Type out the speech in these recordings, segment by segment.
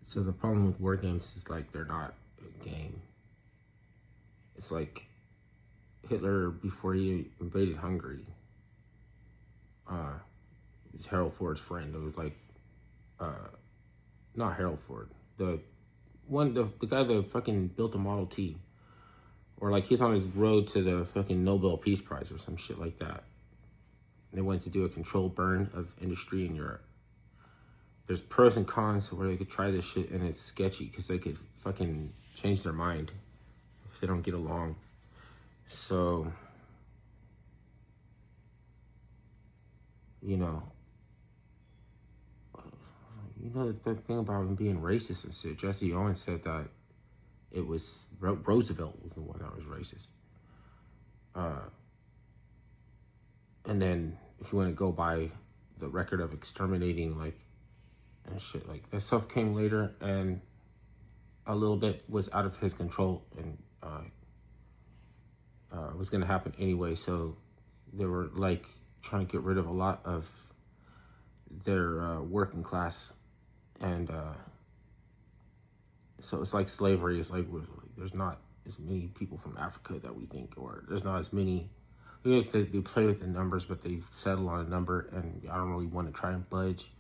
So the problem with war games is like they're not a game. It's like Hitler before he invaded Hungary. It was Harold Ford's friend. It was like not Harold Ford, the guy that fucking built the Model T, or like he's on his road to the fucking Nobel Peace Prize or some shit like that. They wanted to do a controlled burn of industry in Europe. There's pros and cons where they could try this shit, and it's sketchy because they could fucking change their mind if they don't get along. So, you know the thing about him being racist and shit. Jesse Owens said that it was Roosevelt was the one that was racist. And then if you want to go by the record of exterminating like and shit, like that stuff came later, and a little bit was out of his control, and was gonna happen anyway. So they were like trying to get rid of a lot of their working class, and so it's like slavery. It's like there's not as many people from Africa that we think, or there's not as many. They play with the numbers, but they settle on a number, and I don't really want to try and budge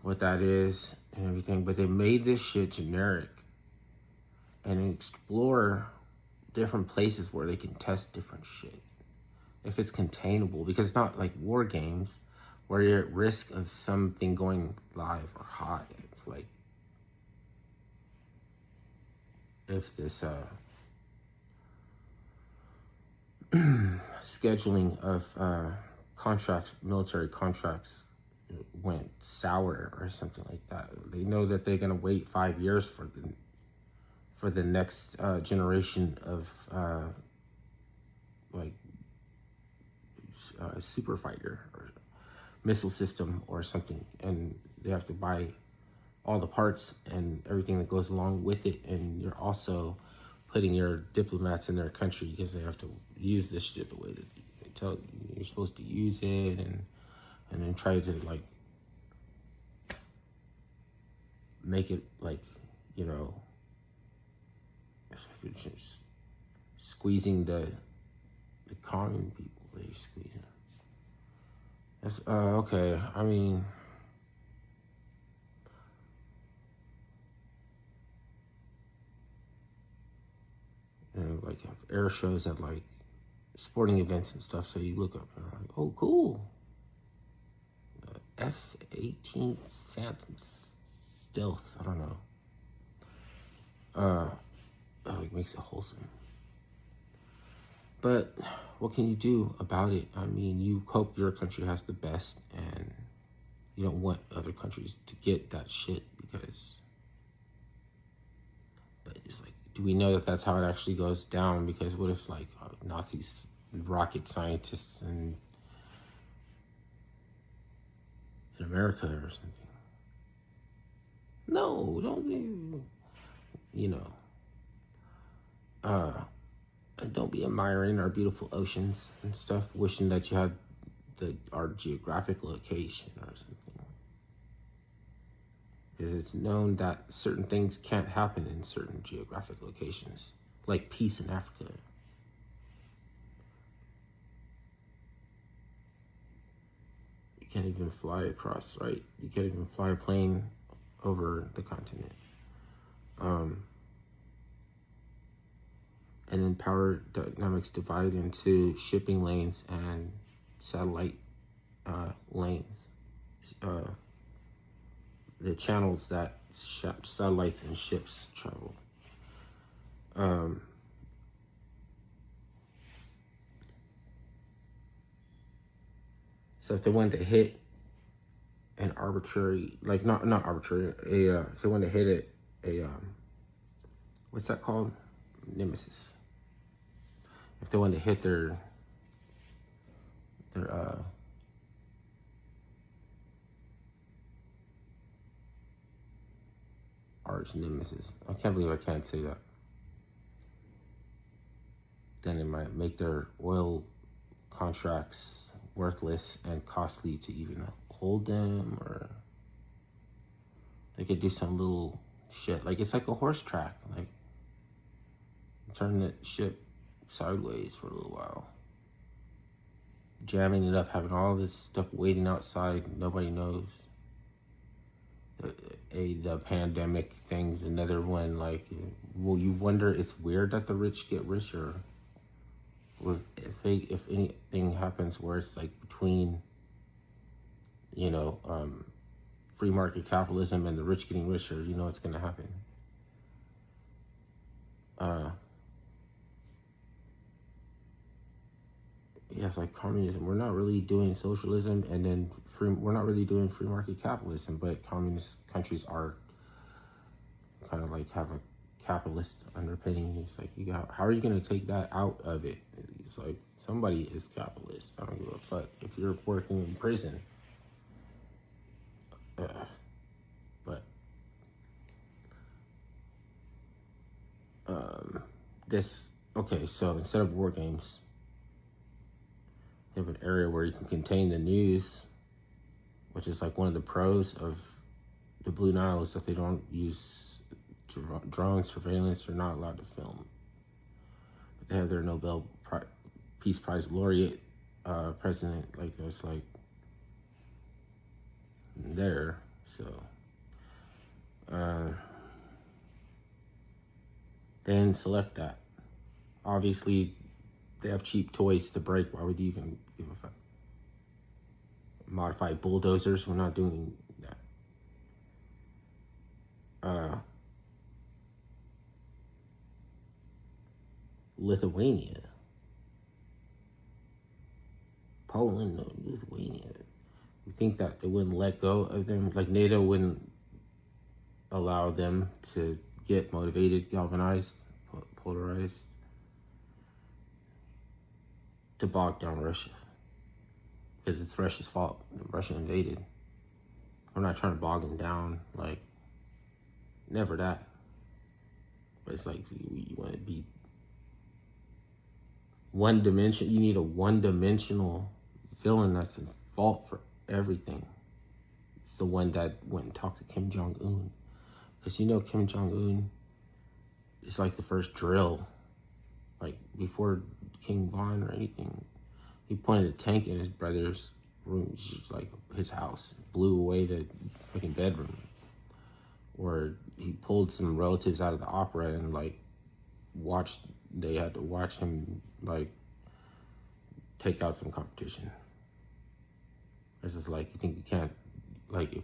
what that is and everything. But they made this shit generic and explore different places where they can test different shit if it's containable, because it's not like war games where you're at risk of something going live or hot. It's like if this scheduling of contracts, military contracts, went sour or something like that. They know that they're gonna wait 5 years for the next generation of super fighter or missile system or something, and they have to buy all the parts and everything that goes along with it. And you're also putting your diplomats in their country because they have to use this shit the way that they tell you you're supposed to use it, and then try to like make it like, just squeezing the common people. They squeezing. That's okay. I mean, like have air shows at like sporting events and stuff. So you look up and like, oh, cool. F-18 Phantom Stealth. I don't know. It makes it wholesome. But what can you do about it? I mean, you hope your country has the best, and you don't want other countries to get that shit because. But it's like, do we know that that's how it actually goes down? Because what if like Nazis, rocket scientists, in America or something? No, don't don't be admiring our beautiful oceans and stuff, wishing that you had our geographic location or something. Because it's known that certain things can't happen in certain geographic locations, like peace in Africa. You can't even fly across, right? You can't even fly a plane over the continent. And then power dynamics divide into shipping lanes and satellite lanes. The channels that satellites and ships travel. So if they wanted to hit an arbitrary, like not arbitrary, if they wanted to hit what's that called? Nemesis. If they wanted to hit their arch nemesis. I can't believe I can't say that. Then it might make their oil contracts worthless and costly to even hold them, or they could do some little shit. Like, it's like a horse track. Like, turn the ship sideways for a little while. Jamming it up, having all this stuff waiting outside, nobody knows. The pandemic thing's another one. Like, well, you wonder, it's weird that the rich get richer. If anything happens where it's like between, free market capitalism and the rich getting richer, you know what's going to happen. Yeah, it's like communism. We're not really doing socialism, and then we're not really doing free market capitalism, but communist countries are kind of like have a capitalist underpinning. It's like, how are you going to take that out of it? It's like, somebody is capitalist. I don't give a fuck if you're working in prison. So instead of war games, they have an area where you can contain the news, which is like one of the pros of the Blue Nile is that they don't use drone surveillance. They're not allowed to film. But they have their Nobel Peace Prize laureate president, like, that's like there. So then select that. Obviously, they have cheap toys to break. Why would you even give a fuck? Modified bulldozers, we're not doing that. Lithuania. Poland, no, Lithuania. You think that they wouldn't let go of them? Like, NATO wouldn't allow them to get motivated, galvanized, polarized, to bog down Russia. Because it's Russia's fault. Russia invaded. We're not trying to bog them down. Like, never that. But it's like, you want to be one dimension. You need a one-dimensional villain that's in fault for everything. It's the one that went and talked to Kim Jong-un. Because Kim Jong-un is like the first drill. Like, before King Von or anything, he pointed a tank in his brother's room, like his house, blew away the fucking bedroom. Or he pulled some relatives out of the opera and like they had to watch him like take out some competition. This is like, you think you can't, like,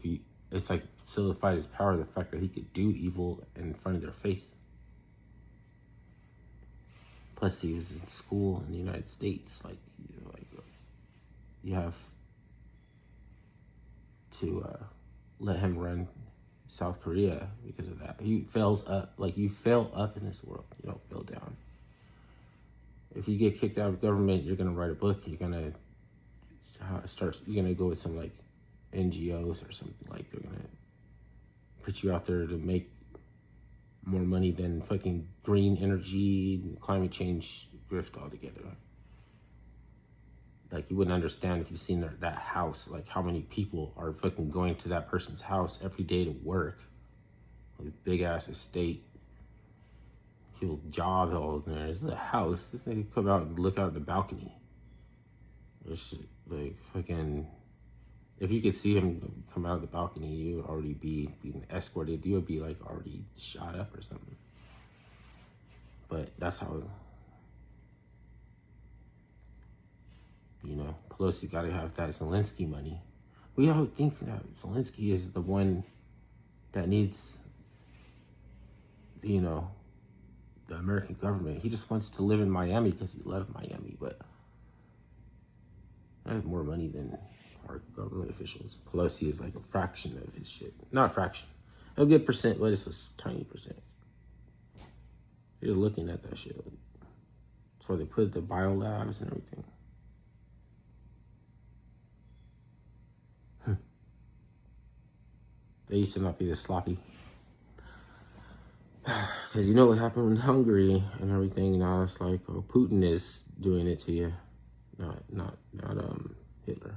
it's like solidified his power, the fact that he could do evil in front of their face. Plus, he was in school in the United States. Like, you have to let him run South Korea because of that. He fails up. Like, you fail up in this world. You don't fail down. If you get kicked out of government, you're gonna write a book. You're gonna go with some like NGOs or something. Like, they're gonna put you out there to make more money than fucking green energy, climate change grift altogether. Like, you wouldn't understand if you seen that house, like how many people are fucking going to that person's house every day to work. Like, big ass estate. He'll job all in there. This is a house. This nigga come out and look out the balcony. This shit, like, fucking, if you could see him come out of the balcony, you would already be being escorted. You would be like already shot up or something. But that's how, Pelosi got to have that Zelensky money. We all think that Zelensky is the one that needs, the American government. He just wants to live in Miami because he loved Miami, but I have more money than our government officials. Pelosi is like a fraction of his shit. Not a fraction. A good percent, but it's a tiny percent. You're looking at that shit. That's why they put the biolabs and everything. They used to not be this sloppy. Because you know what happened in Hungary and everything. Now it's like, oh, Putin is doing it to you. Not Hitler.